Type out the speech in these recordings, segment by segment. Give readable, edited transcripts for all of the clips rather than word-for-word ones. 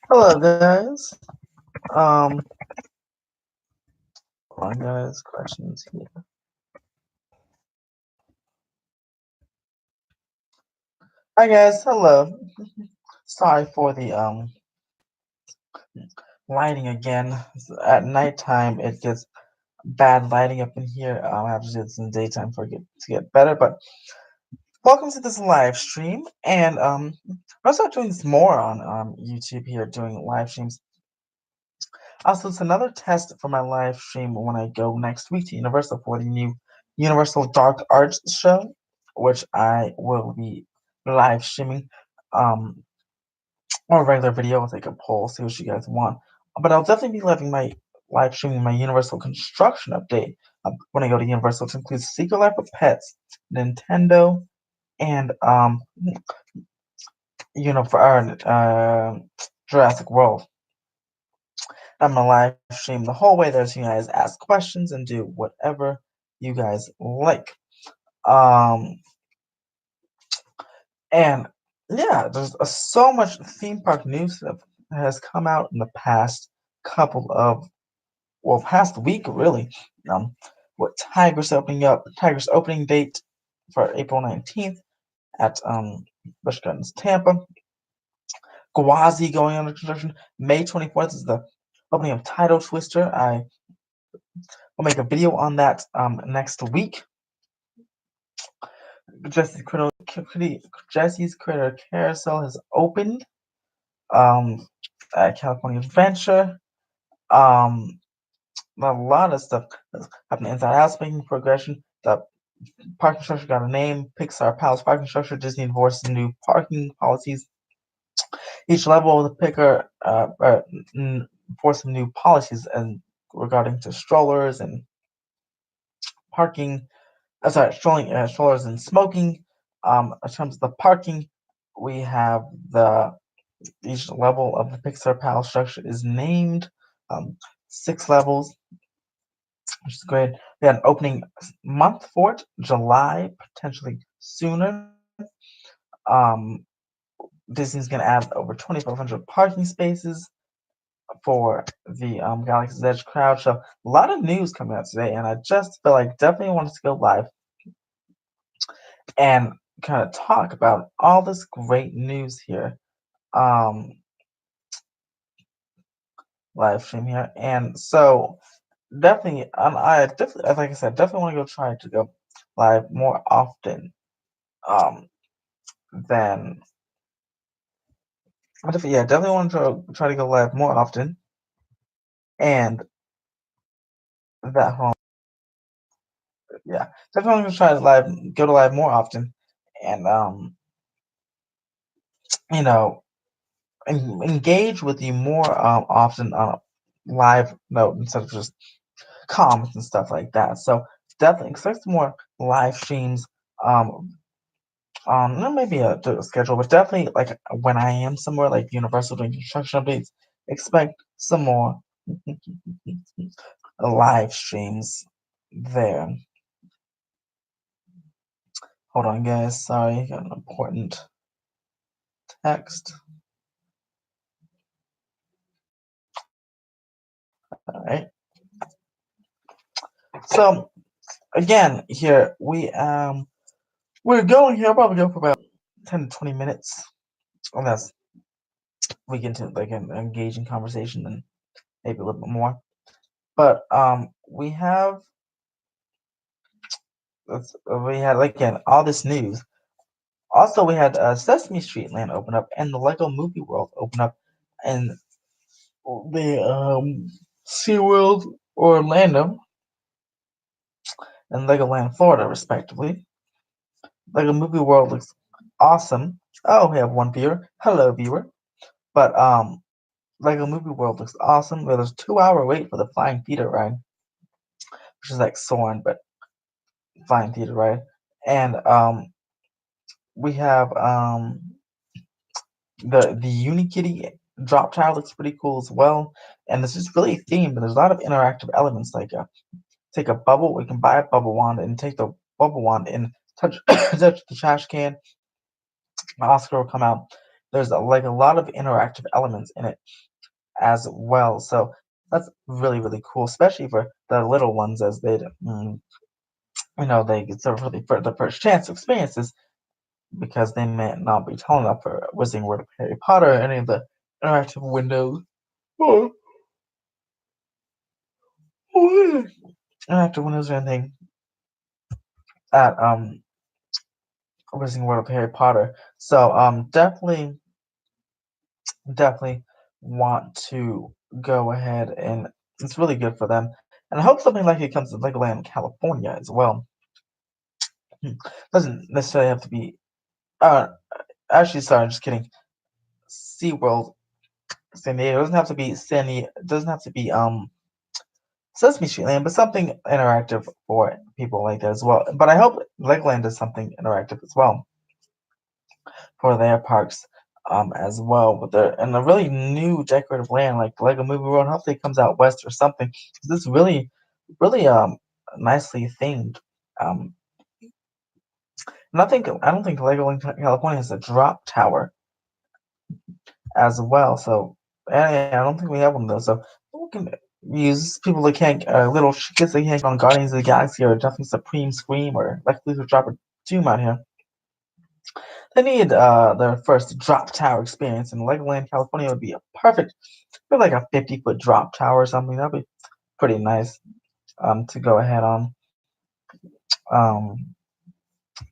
Hello, guys. Um, hold on, guys. Questions here. Hi, guys. Hello. Sorry for the lighting again. At nighttime, it gets bad lighting up in here. I have to do this in the daytime for it to get better. But welcome to this live stream, and I'll start doing this more on YouTube here, doing live streams. Also, it's another test for my live stream when I go next week to Universal for the new Universal Dark Arts show, which I will be live streaming or a regular video. I'll take a poll, see what you guys want. But I'll definitely be live streaming my Universal construction update when I go to Universal, which includes Secret Life of Pets, Nintendo, and for our Jurassic World. I'm gonna live stream the whole way there so you guys ask questions and do whatever you guys like. Um, and yeah, there's so much theme park news that has come out in the past past week really. What Tiger's opening date for April 19th at Busch Gardens, Tampa. Gwazi going under construction. May 24th is the opening of Tidal Twister. I will make a video on that next week. Jesse's Critter Carousel has opened at California Adventure. A lot of stuff happening inside out. Speaking progression, the parking structure got a name. Pixar Palace parking structure. Disney enforces new parking policies. Each level of the picker enforcing new policies and regarding to strollers and parking. Strollers and smoking. In terms of the parking, we have each level of the Pixar Palace structure is named. 6 levels, which is great. We had an opening month for it, July, potentially sooner. Um, Disney's going to add over 2,500 parking spaces for the Galaxy's Edge crowd show. A lot of news coming out today, and I just feel like definitely wanted to go live and kind of talk about all this great news here. Live stream here, and so definitely, I definitely, like I said, definitely want to go try to go live more often. Than definitely want to try to go live more often, and that home, yeah, definitely want to try to go to live more often, and you know, engage with you more often on a live note instead of just comments and stuff like that. So definitely expect more live streams. Not maybe a schedule, but definitely like when I am somewhere like Universal doing construction updates, expect some more live streams there. Hold on, guys. Sorry, got an important text. All right. So again, here we're going here. I'll probably go for about 10 to 20 minutes, unless we get into like an engaging conversation, and maybe a little bit more. But we had like again all this news. Also, we had Sesame Street Land open up and the Lego Movie World open up, and the SeaWorld Orlando and Legoland Florida, respectively. Lego Movie World looks awesome. Oh, we have one viewer. Hello, viewer. But Lego Movie World looks awesome. Well, there's a 2-hour wait for the Flying Theater ride, which is like Soarin', but Flying Theater ride. And we have the Unikitty drop tower looks pretty cool as well, and it's just really themed. And there's a lot of interactive elements like take a bubble. We can buy a bubble wand and take the bubble wand and touch touch the trash can. Oscar will come out. there's like a lot of interactive elements in it as well. So that's really really cool, especially for the little ones as they get sort of really for the first chance to experience this because they may not be tall enough for Wizarding World of Harry Potter or any of the interactive windows or, or interactive windows or anything at Wizarding World of Harry Potter. So definitely want to go ahead and it's really good for them. And I hope something like it comes to Legoland California as well. Hmm. Doesn't necessarily have to be actually sorry, I'm just kidding. SeaWorld San Diego doesn't have to be doesn't have to be Sesame Street Land, but something interactive for people like that as well. But I hope Legoland does something interactive as well for their parks as well with their and a really new decorative land like the Lego Movie World. Hopefully it comes out west or something. This is really nicely themed. Um, and I don't think Legoland California has a drop tower as well. So and I don't think we have one of those. So we can use people that can't little kids that can't get on Guardians of the Galaxy or definitely Supreme Scream or Lex Luthor Dropper Doom out here. They need their first drop tower experience, and Legoland California would be a perfect for like a 50-foot drop tower or something. That'd be pretty nice to go ahead on. Um,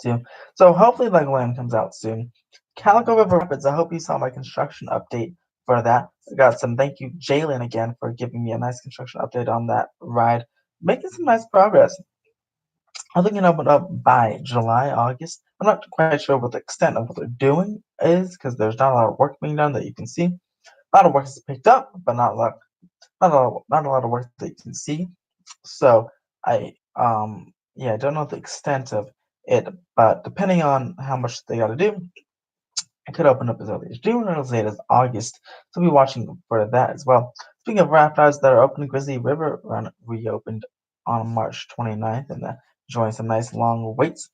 too. So hopefully Legoland comes out soon. Calico River Rapids, I hope you saw my construction update for that. I got some thank you, Jalen, again for giving me a nice construction update on that ride. Making some nice progress. I think it open up by July, August. I'm not quite sure what the extent of what they're doing is because there's not a lot of work being done that you can see. A lot of work is picked up, but not a lot of work that you can see. So I don't know the extent of it, but depending on how much they got to do, it could open up as early as June or as late as August. So we'll be watching for that as well. Speaking of raft rides that are open, Grizzly River Run reopened on March 29th and enjoying some nice long waits.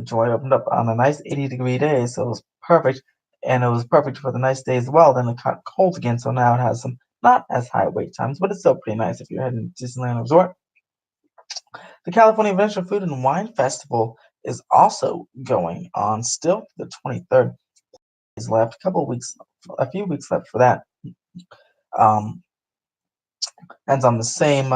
Joy opened up on a nice 80-degree day, so it was perfect. And it was perfect for the nice day as well. Then it got cold again, so now it has some not as high wait times, but it's still pretty nice if you're heading to Disneyland Resort. The California Adventure Food and Wine Festival is also going on still the 23rd. Is left a few weeks left for that. Um, ends on the same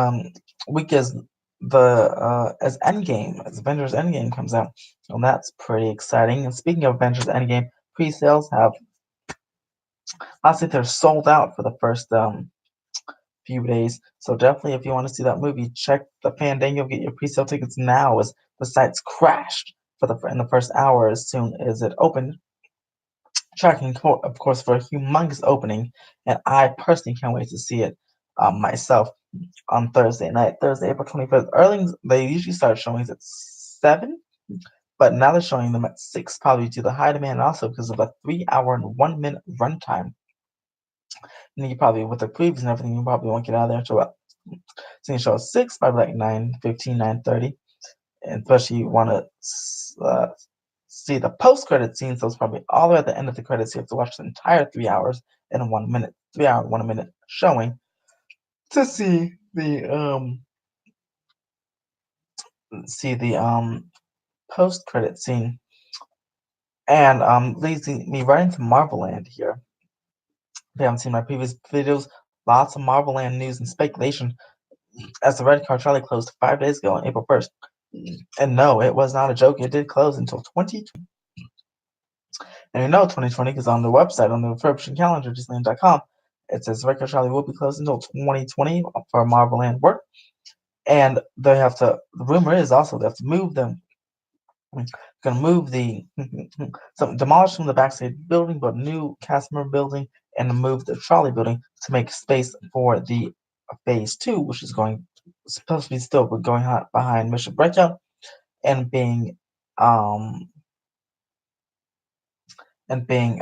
week as the as Endgame, as Avengers Endgame comes out, and that's pretty exciting. And speaking of Avengers Endgame, pre-sales have honestly they're sold out for the first few days. So definitely, if you want to see that movie, check the Fandango. Get your pre-sale tickets now, as the sites crashed for the in the first hour as soon as it opened. Tracking, of course, for a humongous opening, and I personally can't wait to see it myself on Thursday night, Thursday, April 25th. Earlings, they usually start showings at 7, but now they're showing them at 6, probably due to the high demand, and also because of a 3-hour and 1-minute runtime. And you probably, with the previews and everything, you probably won't get out of there until about, so you show at 6, probably like 9:15, 9:30, and especially you want to see the post-credit scene, so it's probably all the way at the end of the credits. You have to watch the entire 3 hours and 1 minute, 3 hour, 1 minute showing to see the post-credit scene, and leads me right into Marvel Land here. If you haven't seen my previous videos, lots of Marvel Land news and speculation as the Red Car Charlie closed 5 days ago on April 1st. And no, it was not a joke. It did close until 2020. And you know 2020 because on the website, on the refurbishing calendar, Disneyland.com, it says Red Car Charlie will be closed until 2020 for Marvel Land work. And they have to, the rumor is also they have to move them. Going to move the, so demolish from the backstage building, but new cast member building, and move the trolley building to make space for the phase 2, which is supposed to be still going hot behind Mission Breakout and um being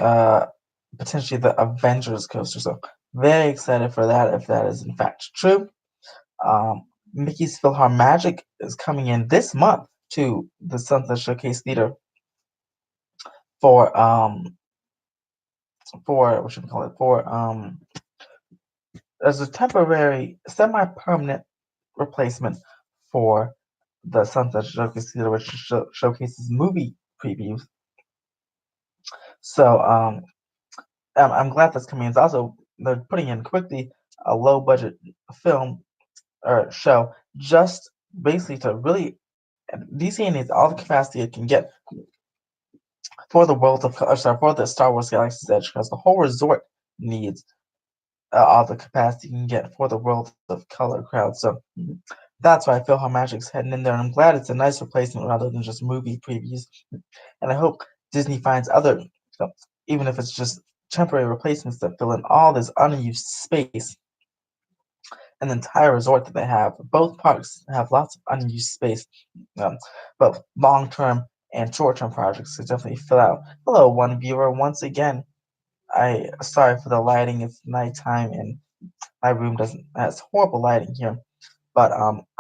potentially the Avengers coaster. So very excited for that if that is in fact true. Mickey's PhilharMagic is coming in this month to the Sunset Showcase Theater for for what should we call it for as a temporary semi-permanent replacement for the Sunset Showcase Theater, which showcases movie previews. So I'm glad that's coming. It's also they're putting in quickly a low budget film or show just basically to really DC needs all the capacity it can get for the world of sorry for the Star Wars Galaxy's Edge because the whole resort needs all the capacity you can get for the world of color crowd. So that's why PhilharMagic's heading in there, and I'm glad it's a nice replacement rather than just movie previews. And I hope Disney finds other, even if it's just temporary replacements that fill in all this unused space in the entire resort that they have. Both parks have lots of unused space, um, both long-term and short-term projects to definitely fill out. Hello, one viewer. Once again, I sorry for the lighting. It's nighttime and my room doesn't has horrible lighting here. But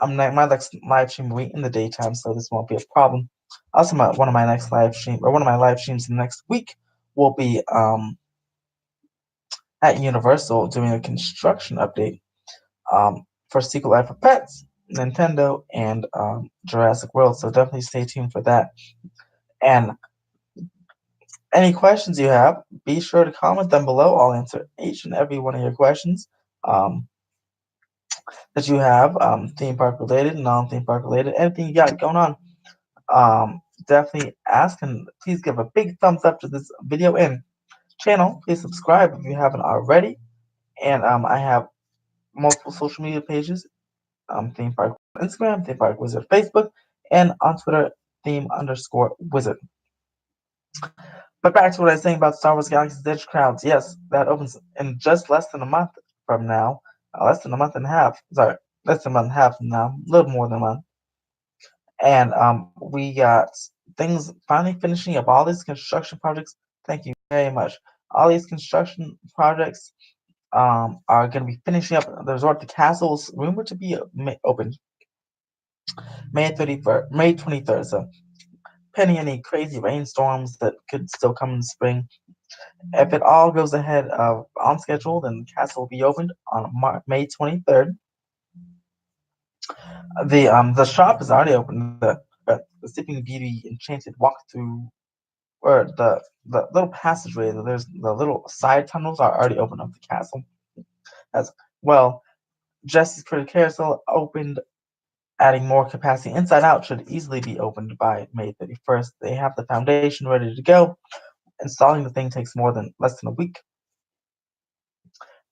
my next live stream will be in the daytime, so this won't be a problem. Also, one of my next live stream or one of my live streams next week will be at Universal doing a construction update for Secret Life of Pets, Nintendo, and Jurassic World. So definitely stay tuned for that. And any questions you have, be sure to comment them below. I'll answer each and every one of your questions. That you have, theme park related, non-theme park related, anything you got going on, definitely ask and please give a big thumbs up to this video and channel. Please subscribe if you haven't already. And I have multiple social media pages, theme park Instagram, theme park wizard Facebook, and on Twitter, theme_wizard. But back to what I was saying about Star Wars Galaxy's Edge crowds. Yes, that opens in just less than a month from now. Less than a month and a half. Sorry, less than a month and a half from now. A little more than a month. And we got things finally finishing up. All these construction projects. Thank you very much. All these construction projects are going to be finishing up. The resort, the castle, is rumored to be opened May 31st, May 23rd. So pending any crazy rainstorms that could still come in spring. If it all goes ahead on schedule, then the castle will be opened on May 23rd. The shop is already open. The Sleeping Beauty Enchanted walkthrough or the little passageway. There's the little side tunnels are already open of the castle as well. Justice Critter Carousel opened, adding more capacity. Inside Out should easily be opened by May 31st. They have the foundation ready to go. Installing the thing takes less than a week,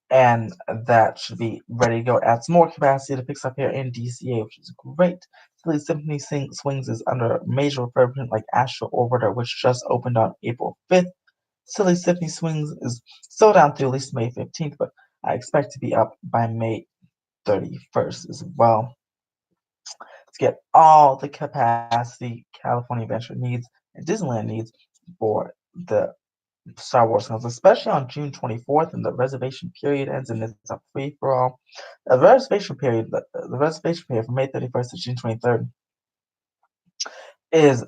and that should be ready to go. Adds more capacity to picks up here in DCA, which is great. Silly Symphony Swings is under major refurbishment like Astro Orbiter, which just opened on April 5th. Silly Symphony Swings is still down through at least May 15th, but I expect to be up by May 31st as well. To get all the capacity California Adventure needs and Disneyland needs for the Star Wars films, especially on June 24th, and the reservation period ends, and it's a free for all. The reservation period from May 31st to June 23rd is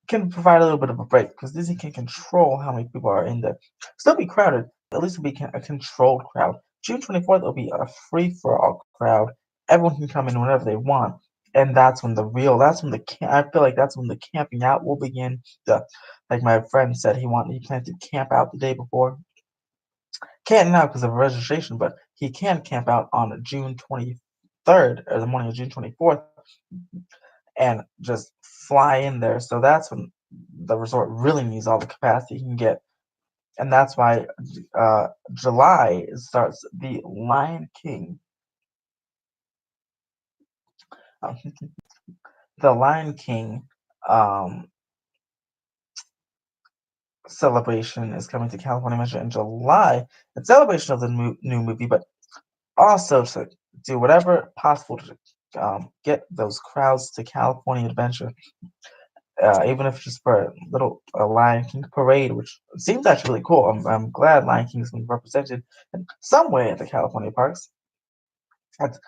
can provide a little bit of a break because Disney can control how many people are in there. Still be crowded, but at least it'll be a controlled crowd. June 24th will be a free for all crowd. Everyone can come in whenever they want, and I feel like that's when the camping out will begin. Like my friend said, he planned to camp out the day before. Can't now because of registration, but he can camp out on June 23rd or the morning of June 24th and just fly in there. So that's when the resort really needs all the capacity he can get. And that's why July starts the Lion King. Um, the Lion King celebration is coming to California Adventure in July. In celebration of the new movie, but also to do whatever possible to get those crowds to California Adventure. Even if just for a little Lion King parade, which seems actually really cool. I'm glad Lion King is being represented in some way at the California parks. It's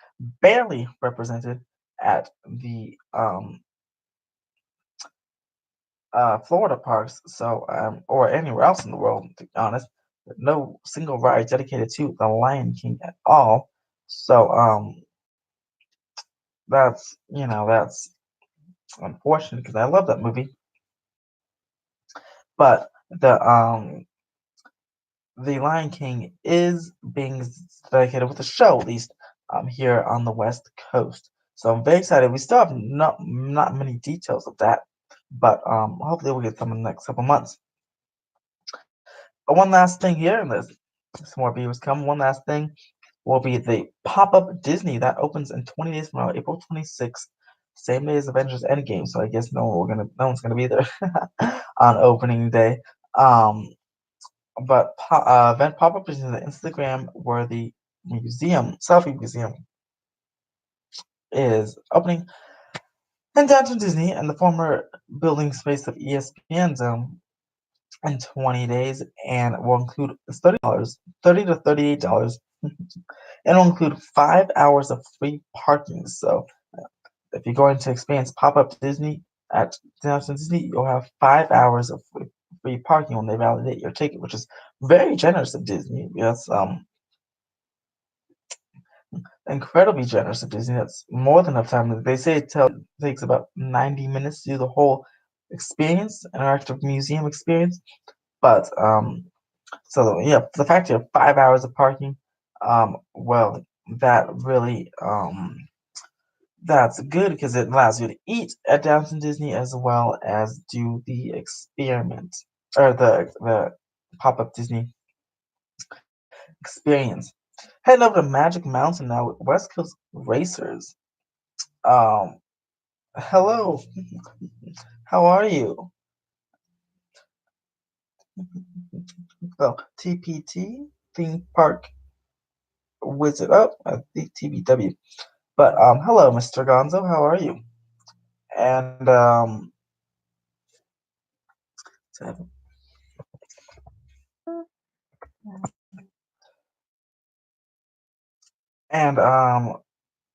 barely represented at the Florida parks, so or anywhere else in the world, to be honest. No single ride dedicated to the Lion King at all. So that's unfortunate because I love that movie. But the Lion King is being dedicated with a show, at least here on the West Coast. So I'm very excited. We still have not many details of that, but hopefully we'll get some in the next couple months. One last thing here, and there's some more viewers come. One last thing will be the pop-up Disney that opens in 20 days from now, April 26th, same day as Avengers Endgame. So I guess no one's gonna be there on opening day. Um, but event pop-up is an Instagram where the selfie museum, is opening in downtown Disney and the former building space of ESPN Zone in 20 days, and will include $30, $30 to $38. It'll include 5 hours of free parking. So if you're going to experience pop-up Disney at downtown Disney, you'll have 5 hours of free parking when they validate your ticket, which is very generous of Disney. That's incredibly generous of Disney. That's more than enough time. They say takes about 90 minutes to do the whole experience, interactive museum experience. But so yeah, the fact you have 5 hours of parking, well, that really that's good because it allows you to eat at Downton Disney as well as do the experiment or the pop-up Disney experience. Heading over to Magic Mountain now with West Coast Racers. Um, hello, how are you? Well, TPT Theme Park Wizard up at the TBW. But hello, Mr. Gonzo, how are you? And and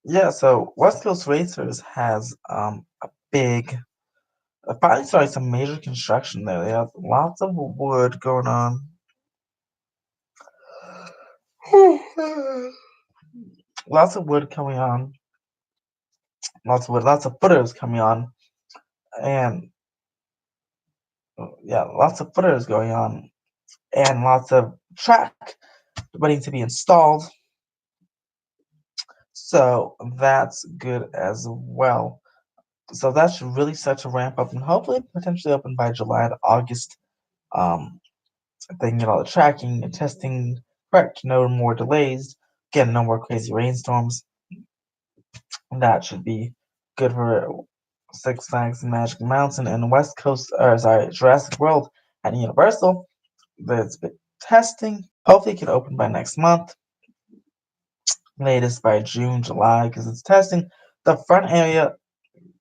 yeah, so West Coast Racers has a big finally started some major construction there. They have lots of wood going on. Lots of wood coming on. Lots of wood, lots of footers coming on. And yeah, lots of footers going on. And lots of track waiting to be installed. So that's good as well. So that should really start to ramp up and hopefully potentially open by July to August. Um, if they can get all the tracking and testing correct, no more delays, again, no more crazy rainstorms. That should be good for Six Flags Magic Mountain and West Coast, or sorry, Jurassic World at Universal. There's been testing. Hopefully, it can open by next month, latest by June, July, because it's testing. The front area,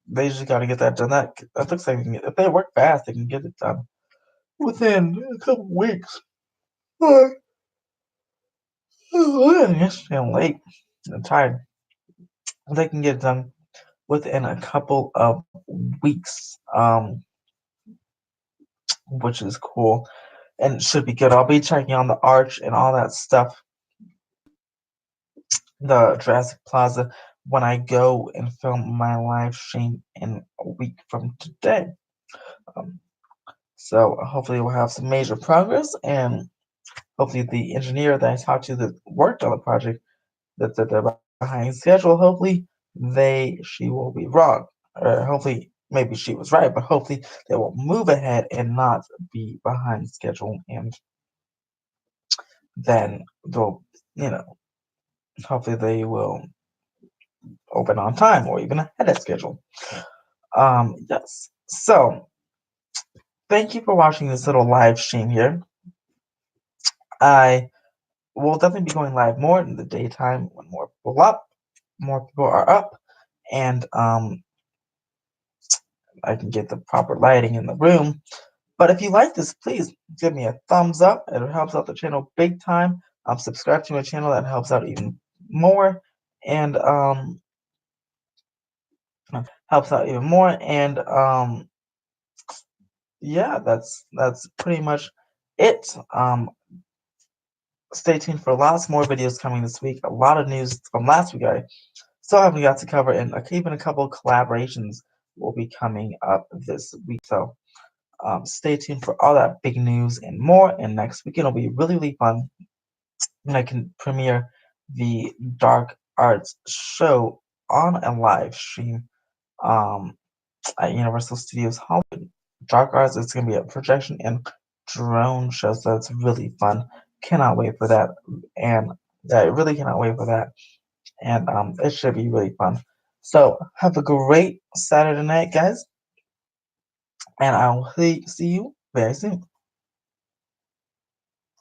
they just got to get that done. That looks like if they work fast, they can get it done within a couple weeks. But yesterday I'm late. I'm tired. They can get it done within a couple of weeks, which is cool and it should be good. I'll be checking on the arch and all that stuff, the Jurassic Plaza, when I go and film my live stream in a week from today. Um, so hopefully we'll have some major progress, and hopefully the engineer that I talked to that worked on the project that they're behind schedule, hopefully she will be wrong, or hopefully maybe she was right, but hopefully they will move ahead and not be behind schedule, and then they'll you know hopefully they will open on time or even ahead of schedule. Yes. So thank you for watching this little live stream here. I will definitely be going live more in the daytime when more people are up, and I can get the proper lighting in the room. But if you like this, please give me a thumbs up. It helps out the channel big time. Subscribe to my channel. That helps out even more. And helps out even more. And yeah, that's pretty much it. Stay tuned for lots more videos coming this week. A lot of news from last week I still haven't got to cover, and even a couple of collaborations will be coming up this week. So stay tuned for all that big news and more. And next weekend will be really, really fun when I can premiere the Dark Arts show on a live stream um, at Universal Studios Hollywood. Dark Arts is going to be a projection and drone show, so it's really fun. Cannot wait for that, and I really cannot wait for that, and it should be really fun. So have a great Saturday night, guys, and I'll see you very soon.